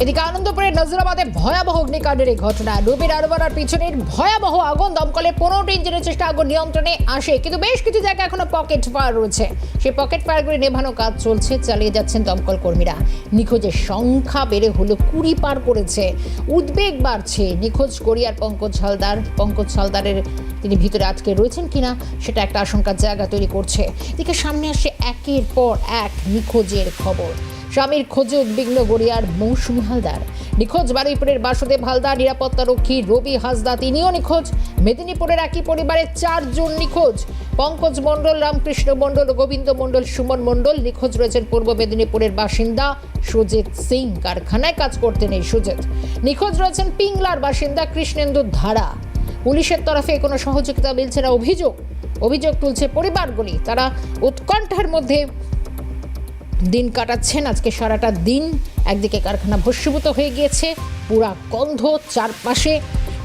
এদিকে আনন্দপুরের নজরাবাদে ভয়াবহ অগ্নিকাণ্ডের এই ঘটনা। রবির আরবারার পিছনের ভয়াবহ আগুন, দমকলে 15টি ইঞ্জিনের চেষ্টা আগুন নিয়ন্ত্রণে আসে, কিন্তু বেশ কিছু জায়গায় এখনো পকেট ফায়ার রয়েছে। সেই পকেট ফায়ারগুলি নেভানোর কাজ চলছে, চালিয়ে যাচ্ছেন দমকল কর্মীরা। নিখোঁজের সংখ্যা বেড়ে হলো 20 পার করেছে। উদ্বেগ বাড়ছে। নিখোঁজ গড়িয়ার পঙ্কজ হালদারের তিনি ভিতরে আটকে রয়েছেন কিনা সেটা একটা আশঙ্কার জায়গা তৈরি করছে। এদিকে সামনে আসে একের পর এক নিখোঁজের খবর। স্বামীর খোঁজে উদ্বিগ্ন গড়িয়ার মৌসুমী হালদার। নিখোঁজ বারুইপুরের বাসুদেব হালদার, নিরাপত্তারক্ষী রবি হাসদা, তিনিও নিখোঁজ। মেদিনীপুরের একই পরিবারের 4 জন নিখোঁজ। পঙ্কজ মণ্ডল, রামকৃষ্ণ মণ্ডল, গোবিন্দ মণ্ডল, সুমন মণ্ডল। নিখোঁজ রয়েছেন পূর্ব মেদিনীপুরের বাসিন্দা সুজিত সিং। কারখানায় কাজ করতেন এই সুজিত। নিখোঁজ রয়েছেন পিংলার বাসিন্দা কৃষ্ণেন্দু ধারা। পুলিশের তরফে কোনো সহযোগিতা মিলছে না অভিযোগ তুলছে পরিবারগুলি। তারা উৎকণ্ঠার মধ্যে দিন কাটাচ্ছেন। আজকে সারাটা দিন একদিকে কারখানা ভস্মীভূত হয়ে গিয়েছে, পুরা গন্ধ চারপাশে।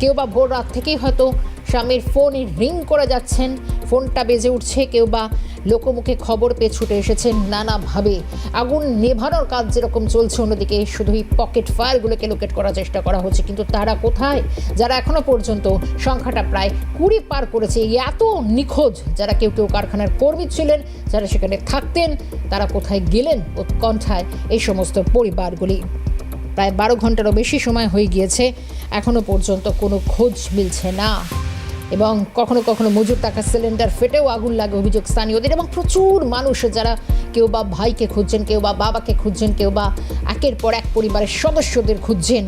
কেউ বা ভোর রাত থেকেই হয়তো স্বামীর ফোনে রিং করে যাচ্ছেন, ফোনটা বেজে উঠছে, কেউ বা লোকমুখে খবর পেয়ে ছুটে এসেছেন নানাভাবে। আগুন নেভানোর কাজ যেরকম চলছে, অন্যদিকে শুধুই পকেট ফায়ারগুলোকে লোকেট করার চেষ্টা করা হচ্ছে। কিন্তু তারা কোথায়? যারা এখনো পর্যন্ত সংখ্যাটা প্রায় 20 পার করেছে। এত নিখোঁজ, যারা কেউ কারখানার কর্মী ছিলেন, যারা সেখানে থাকতেন, তারা কোথায় গেলেন? উৎকণ্ঠায় এই সমস্ত পরিবারগুলি। প্রায় 12 ঘন্টারও বেশি সময় হয়ে গিয়েছে, এখনো পর্যন্ত কোনো খোঁজ মিলছে না। এবং কখনো কখনো মজুর টাকা সিলিন্ডার ফেটেও আগুন লাগে, অভিযোগ স্থানীয়দের। এবং প্রচুর মানুষ, যারা কেউ বা ভাইকে খুঁজছেন, কেউ বা বাবাকে খুঁজছেন, কেউ বা একের পর এক পরিবারের সদস্যদের খুঁজছেন,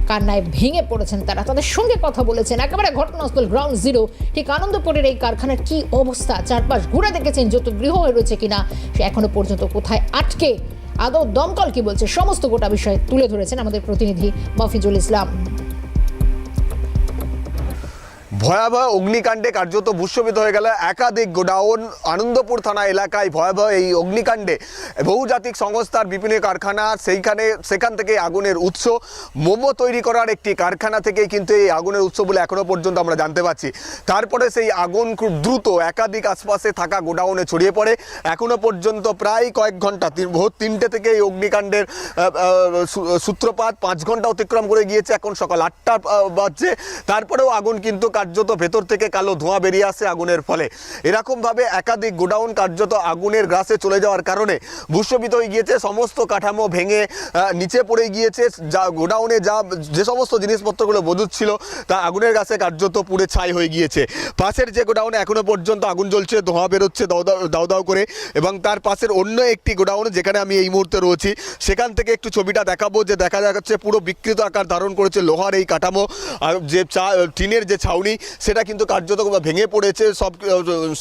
কান্নায় ভেঙে পড়েছেন তারা। তাদের সঙ্গে কথা বলেছেন। একেবারে ঘটনাস্থল গ্রাউন্ড জিরো, ঠিক আনন্দপুরের এই কারখানার কি অবস্থা, চারপাশ ঘুরে দেখেছেন যত গৃহ হয়ে রয়েছে কিনা, সে এখনো পর্যন্ত কোথায় আটকে, আদৌ দমকল কি বলছে, সমস্ত গোটা বিষয় তুলে ধরেছেন আমাদের প্রতিনিধি মফিজুল ইসলাম। ভয়াবহ অগ্নিকাণ্ডে কার্যত ভূস্খলিত হয়ে গেল একাধিক গোডাউন। আনন্দপুর থানা এলাকায় ভয়াবহ এই অগ্নিকাণ্ডে বহুজাতিক সংস্থার বিভিন্ন কারখানা, সেখান থেকে আগুনের উৎস। মোমো তৈরি করার একটি কারখানা থেকে কিন্তু এই আগুনের উৎস বলে এখনো পর্যন্ত আমরা জানতে পারছি। তারপরে সেই আগুন খুব দ্রুত একাধিক আশপাশে থাকা গোডাউনে ছড়িয়ে পড়ে। এখনো পর্যন্ত প্রায় কয়েক ঘন্টা, ভোর 3টে থেকে এই অগ্নিকাণ্ডের সূত্রপাত। 5 ঘন্টা অতিক্রম করে গিয়েছে, এখন সকাল 8টা বাজছে। তারপরেও আগুন কিন্তু কার্যত ভেতর থেকে কালো ধোঁয়া বেরিয়ে আসে আগুনের ফলে। এরকমভাবে একাধিক গোডাউন কার্যত আগুনের গ্রাসে চলে যাওয়ার কারণে ভূস্খলিত হয়ে গিয়েছে। সমস্ত কাঠামো ভেঙে নিচে পড়ে গিয়েছে। যা গোডাউনে যে সমস্ত জিনিসপত্রগুলো মজুদ ছিল তা আগুনের গ্রাসে কার্যত পুড়ে ছাই হয়ে গিয়েছে। পাশের যে গোডাউনে এখনো পর্যন্ত আগুন জ্বলছে, ধোঁয়া বেরোচ্ছে দাউ দাউ করে। এবং তার পাশের অন্য একটি গোডাউন, যেখানে আমি এই মুহূর্তে রয়েছি, সেখান থেকে একটু ছবিটা দেখাবো। যে দেখা যাচ্ছে পুরো বিকৃত আকার ধারণ করেছে লোহার এই কাঠামো। আর যে টিনের যে ছাউনি, সেটা কিন্তু কার্যত ভেঙে পড়েছে,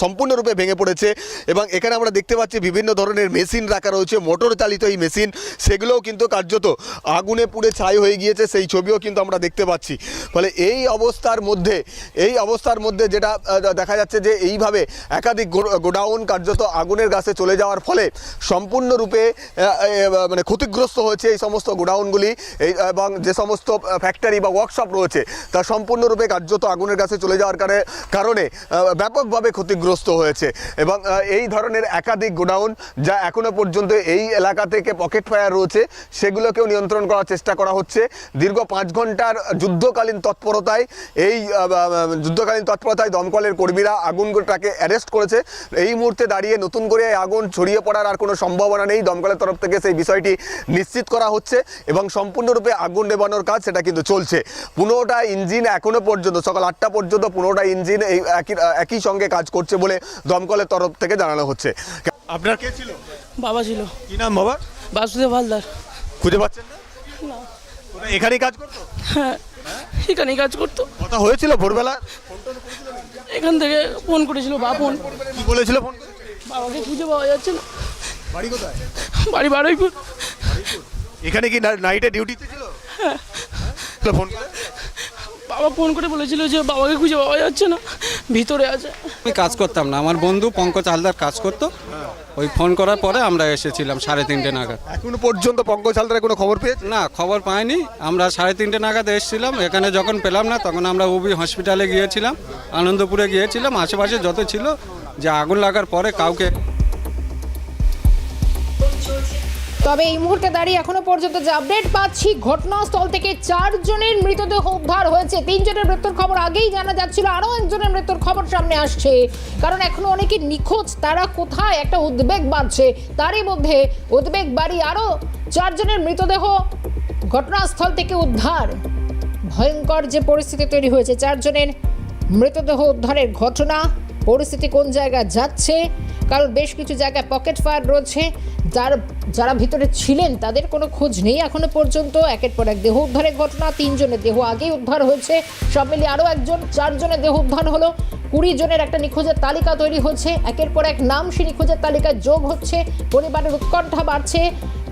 সম্পূর্ণরূপে ভেঙে পড়েছে। এবং এখানে আমরা দেখতে পাচ্ছি বিভিন্ন ধরনের মেশিন রাখা রয়েছে, মোটর চালিত এই মেশিন, সেগুলোও কিন্তু কার্যত আগুনে পুড়ে ছাই হয়ে গিয়েছে। সেই ছবিও কিন্তু আমরা দেখতে পাচ্ছি। ফলে এই অবস্থার মধ্যে যেটা দেখা যাচ্ছে যে এইভাবে একাধিক গোডাউন কার্যত আগুনের গাছে চলে যাওয়ার ফলে সম্পূর্ণরূপে মানে ক্ষতিগ্রস্ত হয়েছে এই সমস্ত গোডাউনগুলি। এবং যে সমস্ত ফ্যাক্টরি বা ওয়ার্কশপ রয়েছে তা সম্পূর্ণরূপে কার্যত আগুনের কাছে চলে যাওয়ার কারণে ব্যাপকভাবে ক্ষতিগ্রস্ত হয়েছে। এবং এই ধরনের একাধিক গোডাউন, যা এখনো পর্যন্ত এই এলাকা থেকে পকেট ফায়ার রয়েছে, সেগুলোকেও নিয়ন্ত্রণ করার চেষ্টা করা হচ্ছে। দীর্ঘ 5 ঘন্টার যুদ্ধকালীন তৎপরতায় দমকলের কর্মীরা আগুনটাকে অ্যারেস্ট করেছে। এই মুহূর্তে দাঁড়িয়ে নতুন করে আগুন ছড়িয়ে পড়ার আর কোনো সম্ভাবনা নেই। দমকলের তরফ থেকে সেই বিষয়টি নিশ্চিত করা হচ্ছে এবং সম্পূর্ণরূপে আগুন নেভানোর কাজ সেটা কিন্তু চলছে। 15টা ইঞ্জিন এখনো পর্যন্ত, সকাল 8টা পর্যন্ত 15টা ইঞ্জিন একই সঙ্গে কাজ করছে বলে দমকলের তরফ থেকে জানানো হচ্ছে। আপনার কে ছিল? বাবা ছিল। কি নাম বাবা? বাসুদেব হালদার। খুঁজে পাচ্ছেন না? না। ওটা এখানেই কাজ করতো? হ্যাঁ, এখানেই কাজ করতো। কথা হয়েছিল ভোরবেলা? এখান থেকে ফোন করেছিল বাপন। কি বলেছিল ফোন করে? বাবাকে খুঁজে পাওয়া যাচ্ছে না। বাড়ি কোথায়? বাড়ি বারুইপুর। এখানে কি নাইটে ডিউটিতে ছিল? হ্যাঁ। ফোন করে বাবা ফোন করে বলেছিল যে বাবাকে খুঁজে পাওয়া যাচ্ছে না, ভিতরে আছে। আমি কাজ করতাম না, আমার বন্ধু পঙ্কজ হালদার কাজ করতো। ওই ফোন করার পরে আমরা এসেছিলাম 3:30 নাগাদ। এখনো পর্যন্ত পঙ্কজ হালদারের কোনো খবর পেয়েছে? না, খবর পাইনি। আমরা 3:30 নাগাদ এসেছিলাম। এখানে যখন পেলাম না, তখন আমরা উবি হসপিটালে গিয়েছিলাম, আনন্দপুরে গিয়েছিলাম। আশেপাশে যত ছিল, যে আগুন লাগার পরে কাউকে তবে এই মুহূর্তে দাঁড়িয়ে এখনো পর্যন্ত যে আপডেট পাচ্ছি, ঘটনাস্থল থেকে 4 জনের মৃতদেহ উদ্ধার হয়েছে। 3 জনের মৃত্যুর খবর আগেই জানা যাচ্ছিল, আরও একজনের মৃত্যুর খবর সামনে আসছে। কারণ এখনো অনেকে নিখোঁজ, তারা কোথায়, একটা উদ্বেগ বাড়ছে। তারই মধ্যে উদ্বেগ বাড়ি আরও 4 জনের মৃতদেহ ঘটনাস্থল থেকে উদ্ধার। ভয়ঙ্কর যে পরিস্থিতি তৈরি হয়েছে, 4 জনের মৃতদেহ উদ্ধারের ঘটনা, পরিস্থিতি কোন জায়গায় যাচ্ছে, কারণ বেশ কিছু জায়গায় পকেট ফায়ার রয়েছে। যারা ভিতরে ছিলেন তাদের কোনো খোঁজ নেই এখনো পর্যন্ত। একের পর এক দেহ উদ্ধারের ঘটনা, 3 জনের দেহ আগেই উদ্ধার হয়েছে, সব মিলিয়ে আরও একজন, 4 জনের দেহ উদ্ধার হলো। 20 জনের একটা নিখোঁজের তালিকা তৈরি হচ্ছে, একের পর এক নাম সেই নিখোঁজের তালিকায় যোগ হচ্ছে। পরিবারের উৎকণ্ঠা বাড়ছে,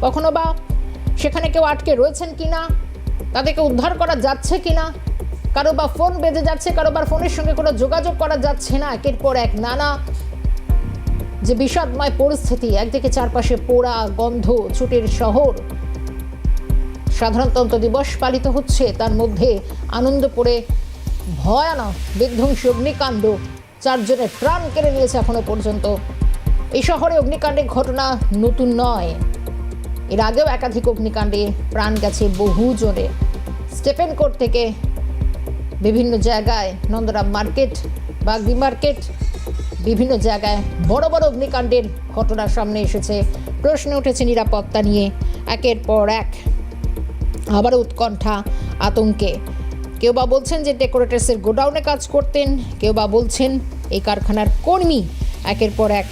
কখনো বা সেখানে কেউ আটকে রয়েছেন কিনা, তাদেরকে উদ্ধার করা যাচ্ছে কিনা, কারো বা ফোন বেজে যাচ্ছে, কারো বা ফোনের সঙ্গে কোনো যোগাযোগ করা যাচ্ছে না। একের পর এক নানা যে বিষাদময় পরিস্থিতি, একদিকে চারপাশে পোড়া গন্ধ, ছুটির শহর, সাধারণতন্ত্র দিবস পালিত হচ্ছে, তার মধ্যে আনন্দপুরে ভয়ানক বিধ্বংসী অগ্নিকাণ্ড 4 জনের প্রাণ কেড়ে নিয়েছে এখনো পর্যন্ত। এই শহরে অগ্নিকাণ্ডের ঘটনা নতুন নয়, এর আগেও একাধিক অগ্নিকাণ্ডে প্রাণ গেছে বহু জনের। স্টেফেন কোর্ট থেকে বিভিন্ন জায়গায়, নন্দরাম মার্কেট, বাগদি মার্কেট, বিভিন্ন জায়গায় বড় বড় অগ্নিকাণ্ডের ঘটনা সামনে এসেছে। প্রশ্ন উঠেছে নিরাপত্তা নিয়ে, একের পর এক আবারও উৎকণ্ঠা, আতঙ্কে। কেউ বা বলছেন যে ডেকোরেটার্সের গোডাউনে কাজ করতেন, কেউ বা বলছেন এই কারখানার কর্মী। একের পর এক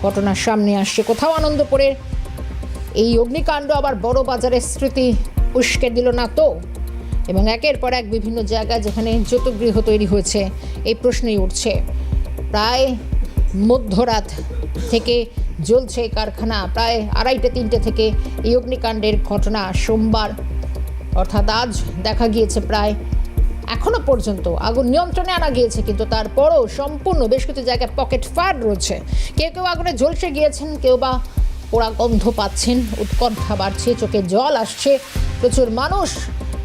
ঘটনার সামনে আসছে। কোথাও আনন্দপুরের এই অগ্নিকাণ্ড আবার বড় বাজারের স্মৃতি উস্কে দিল না তো? এবং একের পর এক বিভিন্ন জায়গায় যেখানে যৌতুকগৃহ তৈরি হয়েছে, এই প্রশ্নই উঠছে। প্রায় মধ্যরাত থেকে জ্বলছে এই কারখানা, প্রায় 2:30-3টে থেকে এই অগ্নিকাণ্ডের ঘটনা। সোমবার অর্থাৎ আজ দেখা গিয়েছে প্রায় এখনো পর্যন্ত আগুন নিয়ন্ত্রণে আনা গিয়েছে, কিন্তু তারপরও সম্পূর্ণ বেশ কিছু জায়গায় পকেট ফায়ার রয়েছে। কেউ কেউ আগুনে ঝলসে গিয়েছেন, কেউ বা পোড়া গন্ধ পাচ্ছেন, উৎকণ্ঠা বাড়ছে, চোখে জল আসছে। প্রচুর মানুষ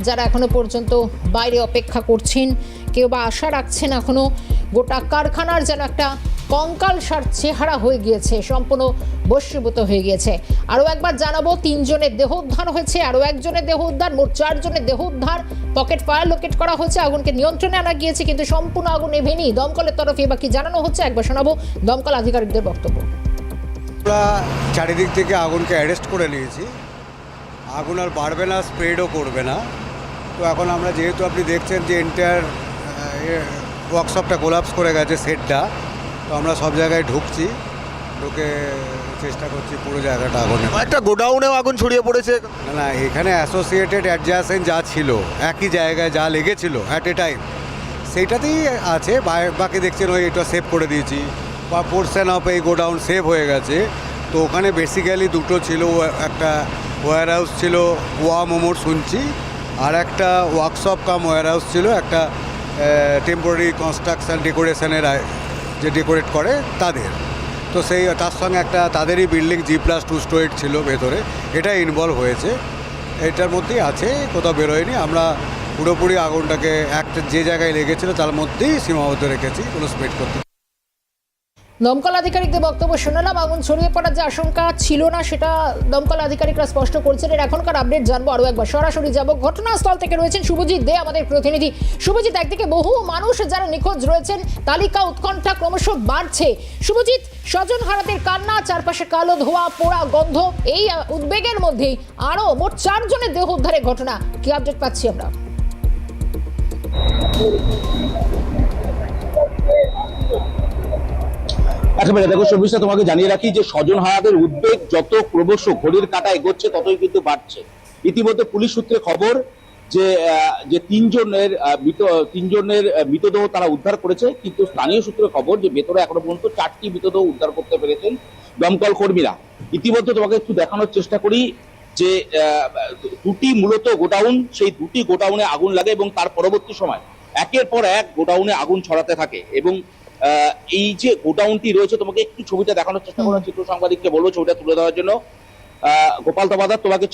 যারা এখনো পর্যন্ত বাইরে অপেক্ষা করছেন, কেউ বা আশা রাখছেন এখনো। গোটা কারখানার যেন একটা কঙ্কালসার চেহারা হয়ে গিয়েছে, সম্পূর্ণ বশীভূত হয়ে গিয়েছে। আরও একবার জানাবো, 3 জনের দেহ উদ্ধার হয়েছে, আরও 1 জনের দেহ উদ্ধার, মোট 4 জনের দেহ উদ্ধার। পকেট ফায়ার লোকেট করা হয়েছে, আগুনকে নিয়ন্ত্রণে আনা গিয়েছে, কিন্তু সম্পূর্ণ আগুন নেভেনি। দমকলের তরফে বা কি জানানো হচ্ছে, একবার শোনাবো দমকল আধিকারিকদের বক্তব্য। আমরা চারিদিক থেকে আগুনকে অ্যারেস্ট করে নিয়েছি, আগুন আর বাড়বে না, স্প্রেডও করবে না। তো এখন আমরা, যেহেতু আপনি দেখছেন যে এন্টায়ার ওয়ার্কশপটা কোলাপস করে গেছে, সেটটা, তো আমরা সব জায়গায় ঢুকে চেষ্টা করছি পুরো জায়গাটা আগুনে। একটা গোডাউনেও আগুন ছড়িয়ে পড়েছে। না না, এখানে অ্যাসোসিয়েটেড অ্যাডজাসেন্ট যা ছিল, একই জায়গায় যা লেগেছিল অ্যাট এ টাইম, সেইটাতেই আছে। বাকি দেখছেন ওই এটা সেভ করে দিয়েছি, বা পোর্শন অফ এই গোডাউন সেভ হয়ে গেছে। তো ওখানে বেসিক্যালি দুটো ছিল, একটা ওয়্যার হাউস ছিল ওয়া মোমোর শুনছি, আর একটা ওয়ার্কশপ কাম ওয়্যার হাউস ছিল, একটা টেম্পোরারি কনস্ট্রাকশান ডেকোরেশনের যে ডেকোরেট করে তাদের। তো তার সঙ্গে একটা তাদেরই বিল্ডিং G+2 স্টোরেজ ছিল ভেতরে, এটা ইনভলভ হয়েছে। এটার মধ্যেই আছে, কোথাও বেরোয়নি। আমরা পুরোপুরি আগুনটাকে একটা যে জায়গায় লেগেছিল তার মধ্যেই সীমাবদ্ধ রেখেছি, কোনো স্প্রেড করতে। দমকল আধিকারিকদের বক্তব্য শোনালাম। আগুন ছড়িয়ে পড়ার যে আশঙ্কা ছিল না, সেটা দমকল আধিকারিকরা স্পষ্ট করছেন। এর এখনকার আপডেট জানবো আরও একবার। সরাসরি যাব ঘটনাস্থল থেকে, রয়েছেন শুভজিৎ দে আমাদের প্রতিনিধি। শুভজিৎ, একদিকে বহু মানুষ যারা নিখোঁজ রয়েছেন, তালিকা উৎকণ্ঠা ক্রমশ বাড়ছে। শুভজিৎ, স্বজন হারাদের কান্না, চারপাশে কালো ধোঁয়া, পোড়া গন্ধ, এই উদ্বেগের মধ্যেই আরও মোট 4 জনের দেহ উদ্ধারের ঘটনা, কি আপডেট পাচ্ছি আমরা? একেবারে দেখো সবিতা, তোমাকে জানিয়ে রাখি যে স্বজন হারাদের উদ্বেগ যত ক্রমশ ঘড়ির কাঁটা এগোচ্ছে ততই কিন্তু বাড়ছে। ইতিমধ্যে পুলিশ সূত্রে খবর যে 3 জনের মৃতদেহ তারা উদ্ধার করেছে, কিন্তু স্থানীয় সূত্রে খবর যে ভেতরে এখনো পর্যন্ত 4টি মৃতদেহ উদ্ধার করতে পেরেছেন দমকল কর্মীরা। ইতিমধ্যে তোমাকে একটু দেখানোর চেষ্টা করি যে 2টি মূলত গোডাউন, সেই 2টি গোডাউনে আগুন লাগে এবং তার পরবর্তী সময় একের পর এক গোডাউনে আগুন ছড়াতে থাকে। এবং এই যে গোডাউনটি রয়েছে, তোমাকে একটু ছবিটা দেখানোর চেষ্টা করো, চিত্র সাংবাদিককে বলবো ছবিটা তুলে দেওয়ার জন্য। গোপাল তবাদার তোমাকে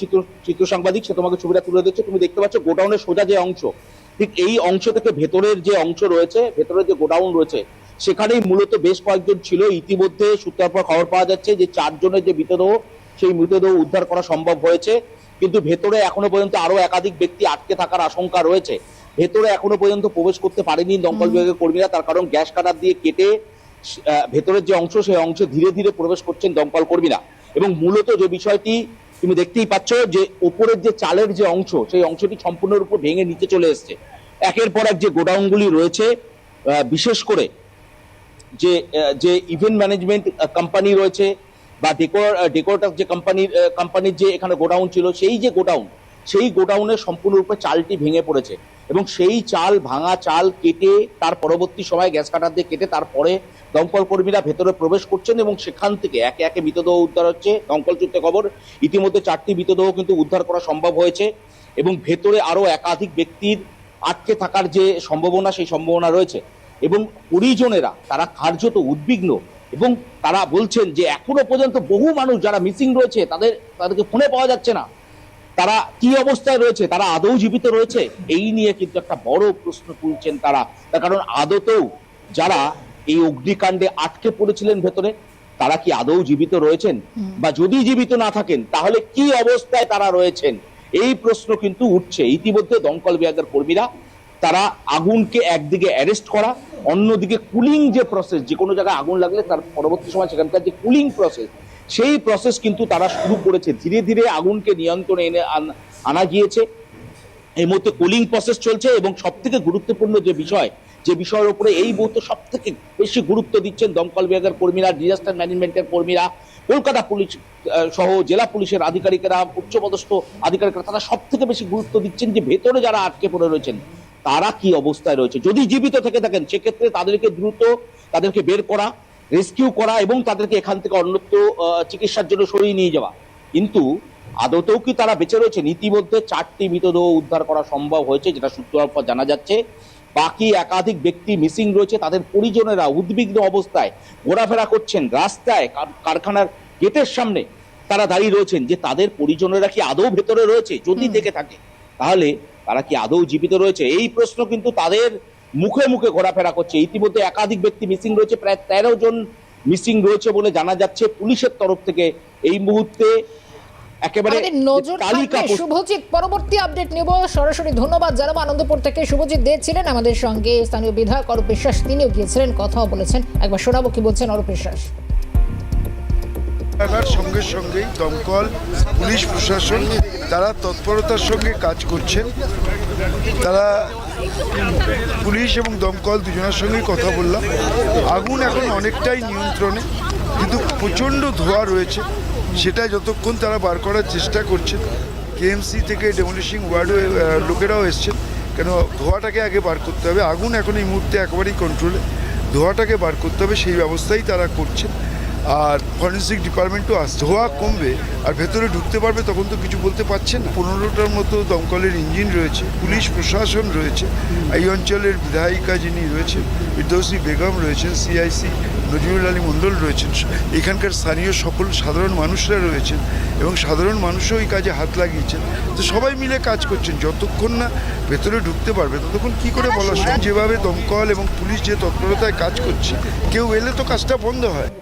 চিত্র সাংবাদিক, সে তোমাকে ছবিটা তুলে দিচ্ছে। তুমি দেখতে পাচ্ছ গোডাউনের সোজা যে অংশ, ঠিক এই অংশ থেকে ভেতরের যে অংশ রয়েছে, ভেতরের যে গোডাউন রয়েছে, সেখানেই মূলত বেশ কয়েকজন ছিল। ইতিমধ্যে সূত্রের পর খবর পাওয়া যাচ্ছে যে 4 জনের যে মৃতদেহ, সেই মৃতদেহ উদ্ধার করা সম্ভব হয়েছে, কিন্তু ভেতরে এখনো পর্যন্ত আরো একাধিক ব্যক্তি আটকে থাকার আশঙ্কা রয়েছে। ভেতরে এখনো পর্যন্ত প্রবেশ করতে পারেনি দমকল বিভাগের কর্মীরা, তার কারণ গ্যাস কাটার দিয়ে কেটে ভেতরের যে অংশ সেই অংশে ধীরে ধীরে প্রবেশ করছেন দমকল কর্মীরা। এবং মূলত যে বিষয়টি তুমি দেখতেই পাচ্ছ যে উপরের যে চালের যে অংশ সেই অংশটি সম্পূর্ণরূপে ভেঙে নিচে চলে এসছে। একের পর এক যে গোডাউনগুলি রয়েছে, বিশেষ করে যে ইভেন্ট ম্যানেজমেন্ট কোম্পানি রয়েছে বা ডেকোরেটর যে কোম্পানির যে এখানে গোডাউন ছিল, সেই গোডাউনে সম্পূর্ণরূপে চালটি ভেঙে পড়েছে এবং সেই ভাঙা চাল কেটে তার পরবর্তী সময় গ্যাস কাটার দিয়ে কেটে তারপরে দমকল কর্মীরা ভেতরে প্রবেশ করছেন এবং সেখান থেকে একে একে মৃতদেহ উদ্ধার হচ্ছে। দমকল সূত্রে খবর ইতিমধ্যে 4টি মৃতদেহ কিন্তু উদ্ধার করা সম্ভব হয়েছে এবং ভেতরে আরো একাধিক ব্যক্তির আটকে থাকার যে সম্ভাবনা সেই সম্ভাবনা রয়েছে এবং পরিজনেরা তারা কার্যত উদ্বিগ্ন এবং তারা বলছেন যে এখনো পর্যন্ত বহু মানুষ যারা মিসিং রয়েছে তাদেরকে ফোনে পাওয়া যাচ্ছে না, তারা কি অবস্থায় রয়েছে, তারা আদৌ জীবিত রয়েছে, এই নিয়ে কিন্তু একটা বড় প্রশ্ন তুলছেন তারা। তার কারণ আদতেও যারা এই অগ্নিকাণ্ডে আটকে পড়েছিলেন ভেতরে তারা কি আদৌ জীবিত রয়েছেন, বা যদি জীবিত না থাকেন তাহলে কি অবস্থায় তারা রয়েছেন, এই প্রশ্ন কিন্তু উঠছে। ইতিমধ্যে দমকল বিভাগের কর্মীরা তারা আগুনকে একদিকে অ্যারেস্ট করা, অন্যদিকে কুলিং যে প্রসেস, যে কোনো জায়গায় আগুন লাগলে তার পরবর্তী সময় সেখানকার যে কুলিং প্রসেস সেই প্রসেস কিন্তু তারা শুরু করেছে। ধীরে ধীরে আগুনকে নিয়ন্ত্রণে এনে আনা গিয়েছে। এই মুহূর্তে কুলিং প্রসেস চলছে এবং সব থেকে গুরুত্বপূর্ণ যে বিষয়ের উপরে এই মুহূর্তে সব থেকে বেশি গুরুত্ব দিচ্ছেন দমকল বিভাগের কর্মীরা, ডিজাস্টার ম্যানেজমেন্টের কর্মীরা, কলকাতা পুলিশ সহ জেলা পুলিশের আধিকারিকেরা, উচ্চপদস্থ আধিকারিকরা, তারা সব থেকে বেশি গুরুত্ব দিচ্ছেন যে ভেতরে যারা আটকে পড়ে রয়েছেন তারা কি অবস্থায় রয়েছে। যদি জীবিত থেকে থাকেন সেক্ষেত্রে তাদেরকে দ্রুত তাদেরকে বের করা, রেস্কিউ করা এবং তাদেরকে এখান থেকে অন্যত্র চিকিৎসার জন্য সরিয়ে নিয়ে যাওয়া। কিন্তু আদতেও কি তারা বেঁচে রয়েছেন? ইতিমধ্যে 4টি মৃতদেহ উদ্ধার করা সম্ভব হয়েছে, যেটা সূত্র পর জানা যাচ্ছে। বাকি একাধিক ব্যক্তি মিসিং রয়েছে, তাদের পরিজনেরা উদ্বিগ্ন অবস্থায় ঘোরাফেরা করছেন রাস্তায়, কারখানার গেটের সামনে তারা দাঁড়িয়ে রয়েছেন যে তাদের পরিজনেরা কি আদৌ ভেতরে রয়েছে, যদি থেকে থাকে তাহলে তারা কি আদৌ জীবিত রয়েছে, এই প্রশ্ন কিন্তু তাদের মুখে মুখে ঘোরাফেরা করছে। ইতিমধ্যে একাধিক ব্যক্তি মিসিং রয়েছে, প্রায় 13 জন মিসিং রয়েছে বলে জানা যাচ্ছে পুলিশের তরফ থেকে। এই মুহূর্তে একেবারে নজর থাকবে শুভজিৎ, পরবর্তী আপডেট নেব সরাসরি। ধন্যবাদ জানাবো আনন্দপুর থেকে শুভজিৎ দে ছিলেন আমাদের সঙ্গে, স্থানীয় বিধায়ক অরূপ বিশ্বাস তিনিও গিয়েছিলেন, কথাও বলেছেন, একবার শোনাবো কি বলছেন অরূপ বিশ্বাস। সঙ্গে সঙ্গেই দমকল পুলিশ প্রশাসন তারা তৎপরতার সঙ্গে কাজ করছেন। তারা পুলিশ এবং দমকল দুজনের সঙ্গেই কথা বললাম। আগুন এখন অনেকটাই নিয়ন্ত্রণে, কিন্তু প্রচণ্ড ধোঁয়া রয়েছে, সেটা যতক্ষণ তারা বার করার চেষ্টা করছেন। কেএমসি থেকে ডেমোলিশিং ওয়ার্ডও লোকেরাও এসছেন, কেন ধোঁয়াটাকে আগে বার করতে হবে। আগুন এখন এই মুহূর্তে একেবারেই কন্ট্রোলে, ধোঁয়াটাকে বার করতে হবে সেই ব্যবস্থাই তারা করছেন। আর ফরেন্সিক ডিপার্টমেন্টও আসছে, ধোঁয়া কমবে আর ভেতরে ঢুকতে পারবে তখন তো কিছু বলতে পারছেন না। 15টার মতো দমকলের ইঞ্জিন রয়েছে, পুলিশ প্রশাসন রয়েছে, এই অঞ্চলের বিধায়িকা যিনি রয়েছেন ফিরদৌসী বেগম রয়েছেন, সিআইসি নজরুল আলী মণ্ডল রয়েছেন, এখানকার স্থানীয় সকল সাধারণ মানুষরা রয়েছেন এবং সাধারণ মানুষও এই কাজে হাত লাগিয়েছেন। তো সবাই মিলে কাজ করছেন, যতক্ষণ না ভেতরে ঢুকতে পারবে ততক্ষণ কি করে বলা সম্ভব। যেভাবে দমকল এবং পুলিশ যে তৎপরতায় কাজ করছে, কেউ এলে তো কাজটা বন্ধ হয়।